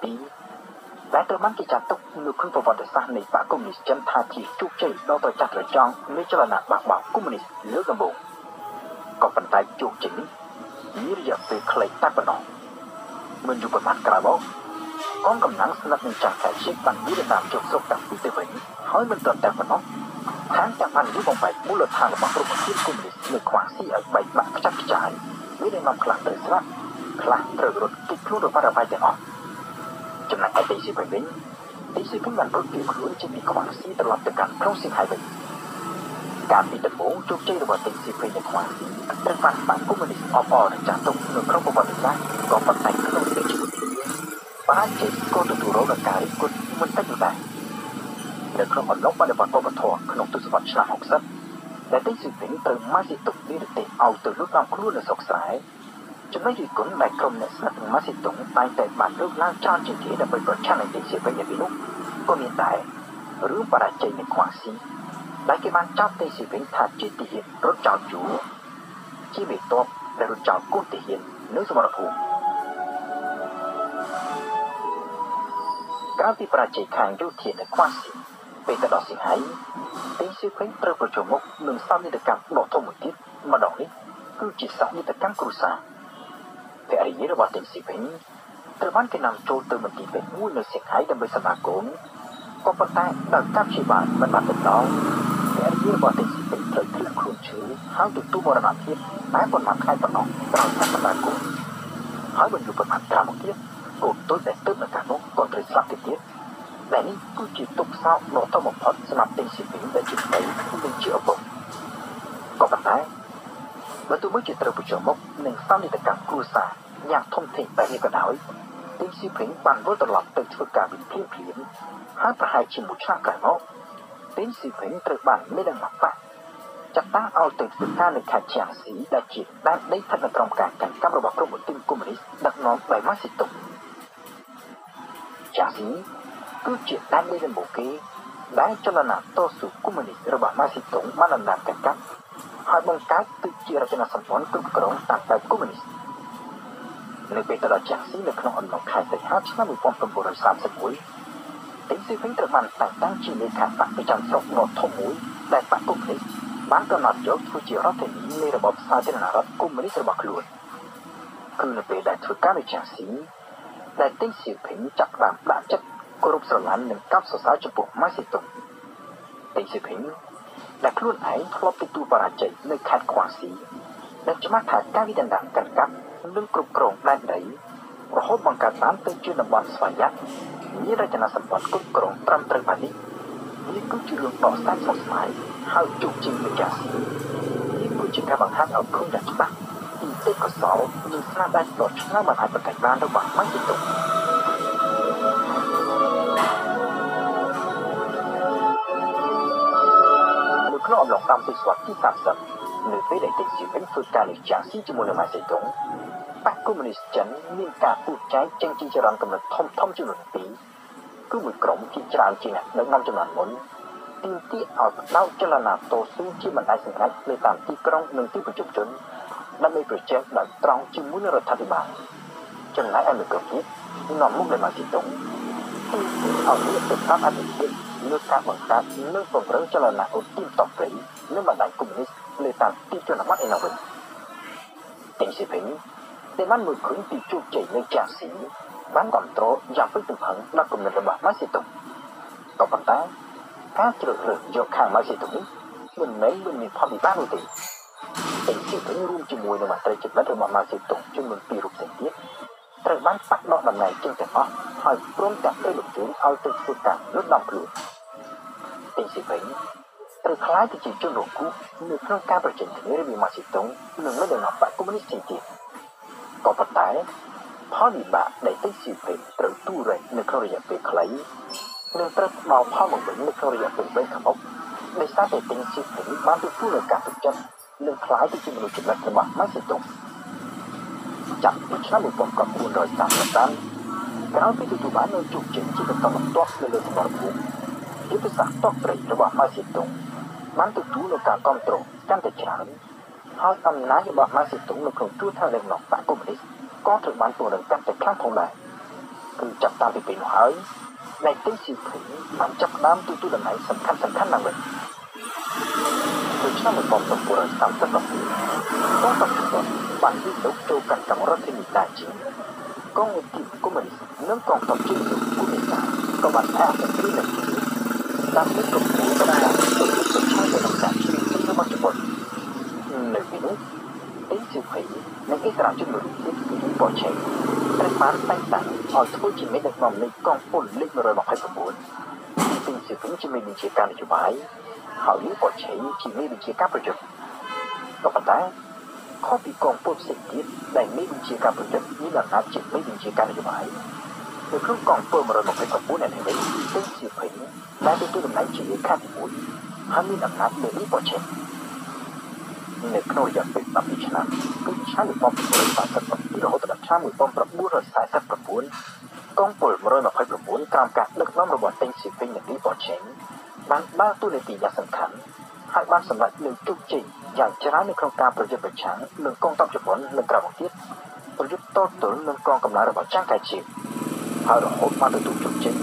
2ដែលត្រូវបានគេចាត់ទុកនៅក្នុងប្រវត្តិសាស្ត្រនៃបកកុម្មុយនីសចិនថាជាជោគជ័យដ៏ត្រចះត្រចង់នៃចលនាបកបោកកុម្មុយនីសលើកដំបូងក៏ប៉ុន្តែជោគជ័យនេះមានរយៈពេលខ្លីតែប៉ុណ្ណោះមិនយូរប៉ុន្មានក្រោយមកកងកម្លាំងស្និទ្ធនឹងចាស់ខែជិតបានមានដំណើរជោគស្រុកតាំងពីទៅវិញហើយមិនត្រឹមតែប៉ុណ្ណោះថែមទាំងបានលុបបំបែកមូលដ្ឋានរបស់ក្រុមប្រជាកុម្មុយនីសនៅខ្វាងស៊ីឲ្យបែកបាក់ខ្ចាត់ខ្ចាយមានដឹកនាំខ្លះត្រូវស្លាប់ខ្លះត្រូវរត់គេចខ្លួនរបស់អ្វីទាំងអស់ចំណែកឯដេងស៊ីភិងវិញដេងស៊ីភិងបានរត់គេចខ្លួនចេញពីខ្វាងស៊ីត្រឡប់ទៅកាន់ក្រុងសៀងហៃវិញការពីដំបូងជោគជ័យរបស់ដេងស៊ីភិងនៅខ្វាងស៊ីត្រូវបានបកកុម្មុយនីសអបអរចាស់ទុកនៅក្នុងប្រវត្តិសាស្ត្រក៏ប៉ុន្តែក្នុងពេលជីវិតបានជ័យក៏ទទួលរងនឹងការរិះគន់មិនតិចនោះដែរនៅក្នុងអំឡុងបដិវត្តវប្បធម៌ក្នុងទសវត្សរ៍ឆ្នាំ60ដែលដេងស៊ីភិងត្រូវម៉ាស៊ីតុងនិរទេសឲ្យទៅលួចនាំខ្លួននៅស្រុកស្រែចំណុចរិះគន់ដែលក្រុមអ្នកស្និទ្ធនឹងម៉ាស៊ីតុងតែងតែបានលើកឡើងច្រើនជាងគេដើម្បីប្រឆាំងនឹងដេងស៊ីភិងនៅពេលនោះក៏មានតែរឿងបរាជ័យនៅខ្វាងស៊ីដែលគេបានចោទដេងស៊ីភិងថាជាទាហានរត់ចោលយួរជាមេតបដែលរត់ចោលកូនទាហាននៅសមរភូមិក្រៅពីបរាជ័យខាងយោធានៅខ្វាងស៊ីពេលទៅដល់សៀងហៃដេងស៊ីភិងត្រូវប្រជុំមុខនឹងសោកនាដកម្មដ៏ធំមួយទៀតម្ដងនេះគឺជាសោកនាដកម្មគ្រួសារភរិយារបស់ដេងស៊ីភិងត្រូវបានគេនាំចូលទៅមន្ទីរពេទ្យមួយនៅសៀងហៃដើម្បីសម្អាតកូនក៏ប៉ុន្តែដោយការព្យាបាលមិនបានទៅដល់ភរិយារបស់ដេងស៊ីភិងត្រូវធ្លាក់ខ្លួនឈឺហើយទទួលមរណភាពតែប៉ុន្មានខែប៉ុណ្ណោះក្រោយការសម្អាតកូនហើយមិនយូរប៉ុន្មានក្រោយមកទៀតកូនតូចដែលទើបនៅខាងនោះក៏ត្រូវស្លាប់ទៅទៀតតែនេះគឺជាទុក្ខសោកដ៏ធំបំផុតសម្រាប់ដេងស៊ីភិងដែលជាប្តីនិងជាឪពុកក៏ប៉ុន្តែបើទោះបីជាត្រូវប្រឈមមុខនឹងសោកនាដកម្មគ្រួសារយ៉ាងធំធេងបែបនេះក៏ដោយ ទីស៊ីព្រីងបានវិលត្រឡប់ទៅធ្វើការវិញភ្លាមៗហើយប្រហែលជាមួយឆ្នាំក្រោយមកទីស៊ីព្រីងត្រូវបានមេដឹកនាំបកចាត់តាំងឲ្យទៅធ្វើការនៅខេត្តជាងស៊ីដែលជាដែនដីស្ថិតនៅក្រោមការកាន់កាប់របស់ក្រុមប្រទេសកុម្មុយនីសដឹកនាំដោយម៉ាស៊ីតុងជាងស៊ីគឺជាដែនដីដំបូងគេដែលចលនាតស៊ូកុម្មុយនីសរបស់ម៉ាស៊ីតុងបានដណ្ដើមកាន់កាប់ហើយបង្កើតទៅជារចនាសម្ព័ន្ធគ្រប់គ្រងតាមបែបកុម្មុយនីសនៅពេលទៅដល់ជាងស៊ីនៅក្នុងអំឡុងខែសីហាឆ្នាំ1931ទីស៊ីព្រីងត្រូវបានតែងតាំងជាលេខាបកប្រចាំស្រុកដ៏ធំមួយដែលបកកុម្មុយនីសបានកំណត់យកធ្វើជារដ្ឋធានីនៃរបបសាធារណរដ្ឋកុម្មុយនីសរបស់ខ្លួនគឺនៅពេលដែលធ្វើការនៅជាងស៊ីដែលទីស៊ីព្រីងចាប់ផ្ដើមដាក់ចិត្តគោរពស្រឡាញ់និងកោតសរសើរចំពោះម៉ាស៊ីតុងទីស៊ីព្រីងដែលខ្លួនឯងធ្លាប់ទទួលបរាជ័យនៅខេត្តខ្វាងស៊ីដែលច្បាស់ថាការវិដណ្ដើមកាន់កាប់និងគ្រប់គ្រងដែនដីរហូតបង្កើតបានទៅជាតំបន់ស្វយ័តមានរចនាសម្ព័ន្ធគ្រប់គ្រងត្រឹមត្រូវបាននេះវាគឺជារឿងដ៏ស្អាតស្មុគស្មាញហើយជោគជ័យនៃការស៊ីនេះគឺជាការបង្ហាញឲ្យឃើញយ៉ាងច្បាស់ពីទេពកោសល្យនិងស្នាដៃដ៏ឆ្នើមមិនអាចប្រកែកបានរបស់ម៉ាស៊ីតុងនៅក្នុងអំឡុងតាមទសវត្សរ៍ទី30នៅពេលដែលទីស៊ីព្រីងធ្វើការនៅជាងស៊ីជាមួយនឹងម៉ាស៊ីតុងបកកុម្មុយនីសចិនមានការពូជចែកចេញជាចរន្តកំណត់ធំចំនួន2គឺមួយក្រុមជាច្រើនជាអ្នកដឹកនាំចំនួនមុនទីឲ្យផ្ដោតចលនាតស៊ូជាបណ្ដាញសង្កាត់នៅតាមទីក្រុងនិងទីប្រជុំជនដើម្បីប្រជែងដោយត្រង់ជាមួយនឹងរដ្ឋាភិបាលចំណែកឯមួយក្រុមទៀតនាំមុខដោយម៉ាស៊ីតុងទីឲ្យមានទៅតាមអភិបាលលើការបង្កើតនិងពង្រឹងចលនាអូទីមតព្រីនិងបណ្ដាញកុម្មុយនីសលើតាមទីជនបទឯនោះវិញទីស៊ីព្រីងដែលបានមើលឃើញពីជោគជ័យនៃជាងស៊ីបានគ្រប់គ្រងយ៉ាងពេញទំហឹងដល់គំនិតរបស់ម៉ាស៊ីតុងក៏ប៉ុន្តែការជ្រើសរើសយកខាងម៉ាស៊ីតុងនេះមិនមែនមានផលវិបាកនោះទេទីស៊ីព្រីងរួមជាមួយនឹងមន្ត្រីចំណិតរបស់ម៉ាស៊ីតុងចំនួន2រូបផ្សេងទៀតត្រូវបានបាត់ដកតំណែងចេញទាំងអស់ហើយព្រមទាំងត្រូវបញ្ជូនឲ្យទៅធ្វើការលើកដំខ្លួនទីស៊ីព្រីងត្រូវខ្លាយទៅជាជនរងគ្រោះនៅក្នុងការប្រជែងគ្នារវាងម៉ាស៊ីតុងនិងមេដឹកនាំបកកុម្មុយនីសទៀតក៏ប៉ុន្តែផលវិបាកដែលទីស៊ីព្រីងត្រូវទូរែកនៅក្នុងរយៈពេលខ្លីនឹងត្រូវផ្ដល់ផលមកវិញនៅក្នុងរយៈពេលវែងខាងមុខដោយសារតែទីស៊ីព្រីងបានទទួលនូវការទុកចិត្តនិងខ្លាយទៅជាមនុស្សចំណិតរបស់ម៉ាស៊ីតុងចាប់ពីឆ្នាំ1935ក្រោយពីទទួលបាននូវជោគជ័យជាបន្តបន្ទាប់នៅលើសមរភូមិយុទ្ធសាស្ត្រតព្រៃរបស់ម៉ាស៊ីតុងបានទទួលនូវការគ្រប់គ្រងកាន់តែច្រើនហើយអំណាចរបស់ម៉ាស៊ីតុងនៅក្នុងជួរឋានដឹកនាំបកកុម្មុយនីសក៏ត្រូវបានពង្រឹងកាន់តែខ្លាំងផងដែរគឺចាប់តាំងពីពេលនោះហើយដែលទីស៊ីព្រីងបានចាប់ផ្ដើមទទួលតំណែងសំខាន់ឡើងវិញនៅឆ្នាំ1937កងទ័ពជប៉ុនបានវិនិយោគចូលកាន់កាំងរដ្ឋធានីតាជីងកងយោធាកុម្មុយនីសនិងកងទ័ពជើងទឹកកុម្មុយនីសក៏បានអាក់ពីនៅទីដើម្បីគ្រប់គ្រងដំណើរការទៅប្រឆាំងនឹងការឈ្លានពានរបស់ជប៉ុននៅពេលនោះទីស៊ីព្រីងនិងអិសរាជជនរួមទៀតគឺបូឆេត្រូវបានតែងតាំងឲ្យធ្វើជាមេដឹកនាំនៃកងពលលេខ129ទីស៊ីព្រីងជាមេបញ្ជាការនយោបាយហើយបូឆេជាមេបញ្ជាការប្រយុទ្ធក៏ប៉ុន្តែខុសពីកងពលផ្សេងទៀតដែលមេបញ្ជាការប្រយុទ្ធមានអំណាចជាមេបញ្ជាការនយោបាយនៅក្នុងកងពល129នេះវិញទីស៊ីព្រីងបានទទួលតំណែងជាលេខាទី1ហើយមានអំណាចលើបូឆេនៅក្នុងរយៈពេល12ឆ្នាំគឺឆ្នាំ1937រហូតដល់ឆ្នាំ1949កងពល129ក្រោមការដឹកនាំរបស់តេងស៊ីពីងនិងលីបូឆេងបានដើរតួនាទីយ៉ាងសំខាន់ហើយបានសម្រេចនូវជោគជ័យយ៉ាងច្រើននៅក្នុងការប្រយុទ្ធប្រឆាំងនឹងកងទ័ពជប៉ុននិងក្រៅមកទៀតប្រយុទ្ធតទល់នឹងកងកម្លាំងរបស់ចង្កាជាហើយរហូតបានទទួលជោគជ័យ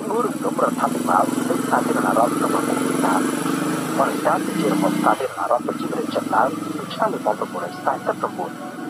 មួយរំលំរដ្ឋាភិបាលនៃសាធារណរដ្ឋរបស់ប្រទេសវៀតណាមបរិយាកាសជារបបសាធារណរដ្ឋប្រជាមានិតចិនឡើងពីឆ្នាំ1949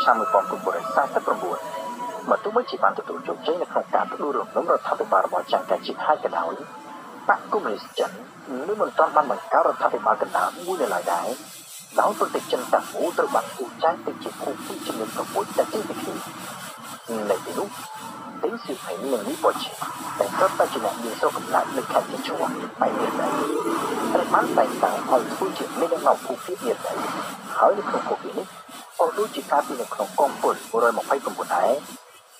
ឆ្នាំ1949មកទោះបីជាបានទទួលជោគជ័យនៅក្នុងការផ្ដួលរំលំរដ្ឋាភិបាលរបស់ចង្កាជាតិហើយក៏ដោយបកកុម្មុយនីសចិននៅមិនទាន់បានបង្កើតរដ្ឋាភិបាលកណ្ដាលមួយនៅឡើយដែរដោយប្រទេសចិនទាំងមូលត្រូវបានទូចែងទៅជាភូមិពីចំនួន6តែទីពីគ្នានៅទីនោះដេងស៊ីផេងនិងលីប៉ូឈីតែសុទ្ធតែជាអ្នកមានស្រុកកំណើតនៅខេត្តជាជួរបែបនេះដែរត្រូវបានតែងតាំងឲ្យធ្វើជាមេដឹកនាំភូមិភាគនេះដែរហើយនៅក្នុងភូមិភាគនេះក៏ដូចជាការពីនៅក្នុងកងពល129ដែរ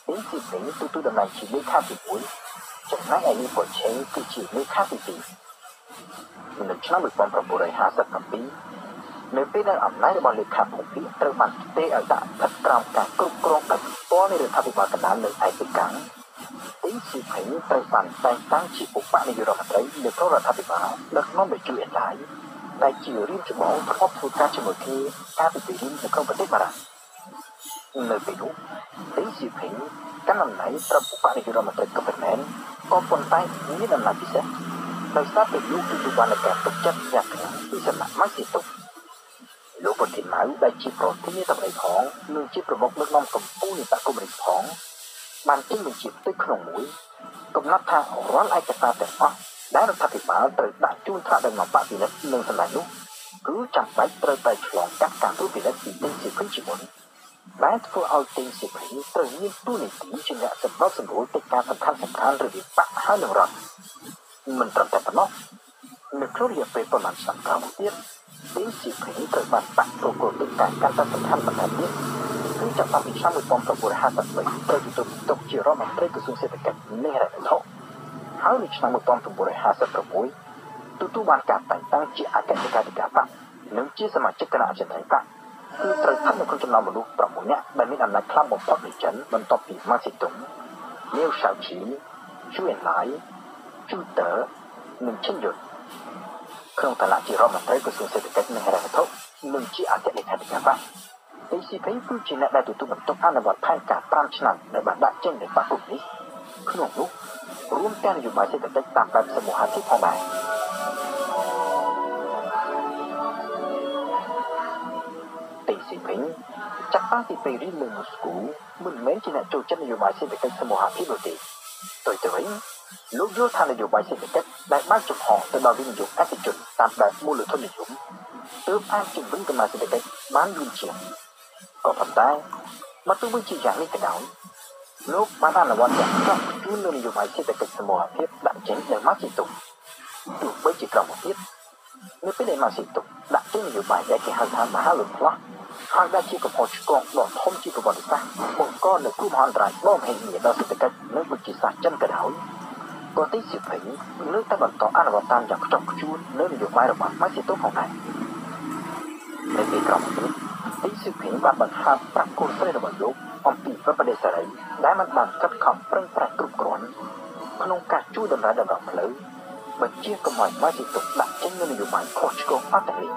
ដេងស៊ីផេងទទួលតំណែងជាលេខាទី1ចំណែកឯលីប៉ូឈីគឺជាលេខាទី2នៅឆ្នាំ1957នៅពេលដែលអំណាចរបស់លេខាភូមិភាគត្រូវបានផ្ទេរឲ្យដាក់ស្ថិតក្រោមការគ្រប់គ្រងដោយផ្ទាល់នៃរដ្ឋាភិបាលកណ្ដាលនៅឯទីកាំងដេងស៊ីផេងត្រូវបានតែងតាំងជាឧបនាយករដ្ឋមន្ត្រីនៅក្នុងរដ្ឋាភិបាលដឹកនាំដោយជួយអេឡាយដែលជារៀមច្បងធ្លាប់ធ្វើការជាមួយគ្នាកាលពីពីរៀមនៅក្នុងប្រទេសបារាំងនៅពេលនោះដេងស៊ីផេងកាន់តំណែងប្រមុខនាយករដ្ឋមន្ត្រីក៏ប៉ុន្មានក៏ប៉ុន្តែមានអំណាចពិសេសដោយសារតែលោកទទួលបានការទុកចិត្តយ៉ាងខ្លាំងពីសំណាក់ម៉ាស៊ីតុលោកប្រធានម៉ៅដែលជាប្រធានាធិបតីផងនិងជាប្រមុខដឹកនាំកម្ពុជានៃបកកុម្មុយនីសផងបានចេញបញ្ជាផ្ទៃក្នុងមួយកំណត់ថារាល់ឯកសារទាំងអស់ដែលរដ្ឋាភិបាលត្រូវដាក់ជូនថ្នាក់ដឹកនាំបកពិនិត្យនិងសម្ដេចនោះគឺចាំបាច់ត្រូវតែឆ្លងកាត់ការត្រួតពិនិត្យពីដេងស៊ីផេងជាមុនដែលធ្វើឲ្យដេងស៊ីផេងត្រូវមានតួនាទីជាអ្នកសម្របសម្រួលកិច្ចការសំខាន់ៗរវាងបកហើយនិងរដ្ឋមិនត្រឹមតែប៉ុណ្ណោះនៅក្នុងរយៈពេលប្រមាណឆ្នាំក្រោយទៀតដេងស៊ីផេងត្រូវបានបកប្រកួតកិច្ចការកាន់តែសំខាន់បន្ថែមទៀតគឺចាប់តាំងពីឆ្នាំ1953ត្រូវទទួលទុកជារដ្ឋមន្ត្រីក្រសួងសេដ្ឋកិច្ចនិងហិរញ្ញវត្ថុហើយនៅឆ្នាំ1956ទទួលបានការតែងតាំងជាអគ្គលេខាធិការបកនិងជាសមាជិកគណៈអចិន្ត្រៃយ៍បកគឺត្រូវស្ថិតនៅក្នុងចំណោមមនុស្ស6នាក់ដែលមានអំណាចខ្លាំងបំផុតនៃចិនបន្ទាប់ពីម៉ាស៊ីតុងលាវឆៅឈីជូអេនឡៃជូតើនិងឈិនយុនក្នុងឋានៈជារដ្ឋមន្ត្រីក្រសួងសេដ្ឋកិច្ចនិងហិរញ្ញវត្ថុនិងជាអគ្គលេខាធិការបកដេងស៊ីផេងគឺជាអ្នកដែលទទួលបន្ទុកអនុវត្តផែនការ5ឆ្នាំដែលបានដាក់ចេញដោយបកកុម្មុយនីសក្នុងនោះរួមទាំងនយោបាយសេដ្ឋកិច្ចតាមបែបសមូហភាពផងដែរដេងស៊ីផេងចាប់តាំងពីពេលរៀននៅមូស្គូមិនមែនជាអ្នកចូលចិត្តនយោបាយសេដ្ឋកិច្ចសមូហភាពនោះទេផ្ទុយទៅវិញលោកយល់ថានយោបាយសេដ្ឋកិច្ចដែលបានចំហទៅដល់វិនិយោគឯកជនតាមបែបមូលធននិយមទើបអាចជំរុញកំណើនសេដ្ឋកិច្ចបានយូរជាងក៏ប៉ុន្តែមកទោះបីជាយ៉ាងនេះក៏ដោយលោកបានអនុវត្តយ៉ាងខ្ជាប់ខ្ជួនលើនយោបាយសេដ្ឋកិច្ចសមូហភាពដាក់ចេញដោយម៉ាស៊ីតុងទោះបីជាក្រោយមកទៀតនៅពេលដែលម៉ាស៊ីតុងដាក់ចេញនយោបាយដែលគេហៅថាមហាលុតផ្លោះហើយដែលជាកំហុសឆ្គងដ៏ធំជាប្រវត្តិសាស្ត្របង្កនូវគ្រោះមហន្តរាយដ៏មហិមាដល់សេដ្ឋកិច្ចនិងវិទ្យាសាស្ត្រចិនក៏ដោយក៏ទីស៊ីផេងនៅតែបន្តអនុវត្តតាមយ៉ាងខ្ជាប់ខ្ជួនលើនយោបាយរបស់ម៉ាស៊ីតុងផងដែរនៅពេលក្រោយមកទៀតទីស៊ីផេងបានបង្ហាត់ប្រាប់កូនស្រីរបស់លោកអំពីប្រព័ន្ធសេរីដែលมันបានកាត់ខំប្រឹងប្រែងគ្រប់គ្រាន់ក្នុងការជួយដំណើរដល់ផ្លូវបញ្ជាកុំឲ្យម៉ាស៊ីតុងដាក់ចេញនូវនយោបាយខុសឆ្គងអត់ទាំងនេះ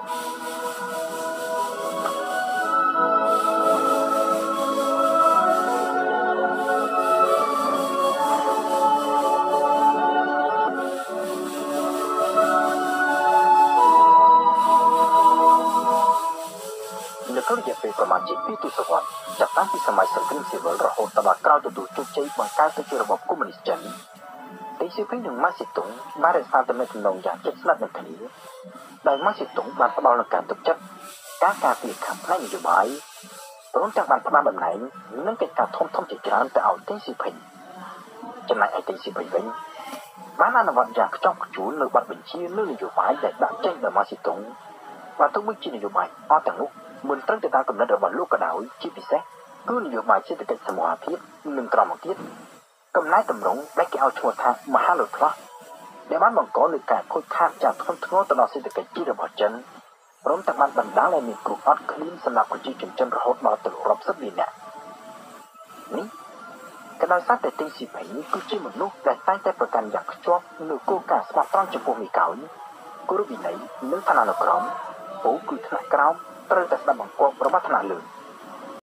ក្នុងរយៈពេលប្រមាណជា2ទសវត្សរ៍ចាប់តាំងពីសម័យសង្គ្រាមស៊ីវិលរហូតដល់ក្រោយទទួលជោគជ័យបង្កើតទៅជារបបកុម្មុយនីសចិនដេងស៊ីផេងនិងម៉ាស៊ីតុងបានរក្សាទំនាក់ទំនងយ៉ាងជិតស្និទ្ធនឹងគ្នាដោយម៉ាស៊ីតុងបានផ្ដល់នូវការទុកចិត្តការការពារខាងផ្នែកនយោបាយព្រមទាំងបានផ្ដល់តំណែងនិងកិច្ចការធំៗជាច្រើនទៅឲ្យដេងស៊ីផេងចំណែកឯដេងស៊ីផេងវិញបានអនុវត្តយ៉ាងខ្ជាប់ខ្ជួននៅបទបញ្ជាលើនយោបាយដែលដាក់ចេញដោយម៉ាស៊ីតុងvà tôi mới chỉ là bài ở tầng lúc mình tránh từ ta cầm lên được bằng lúc cả đạo chi vì xét cứ là bài sẽ được cái hòa thiết mình còn một tiết cầm lái tầm rộng lấy cái ao chùa thang mà hai lượt thoát để bán bằng có được cả khối khang chạm không thua tao nó sẽ được cái chi được bỏ chân rống tặng ban bằng đá lên mình cục ót clean xem nào của chi chuyển chân rồi hốt bao từ rộng rất vì nè ní cái đôi sát để tinh xì phải cứ chỉ một lúc để tay tayประกันอยากชอบหนูกูกาสมาตั้งจะพวกมีเก่ากูรู้vìไหนนึกท่านอะไรกรอมโอ้คือท่านกรอมเติร์ดแต่ดับบังกวบประมาทนาเลย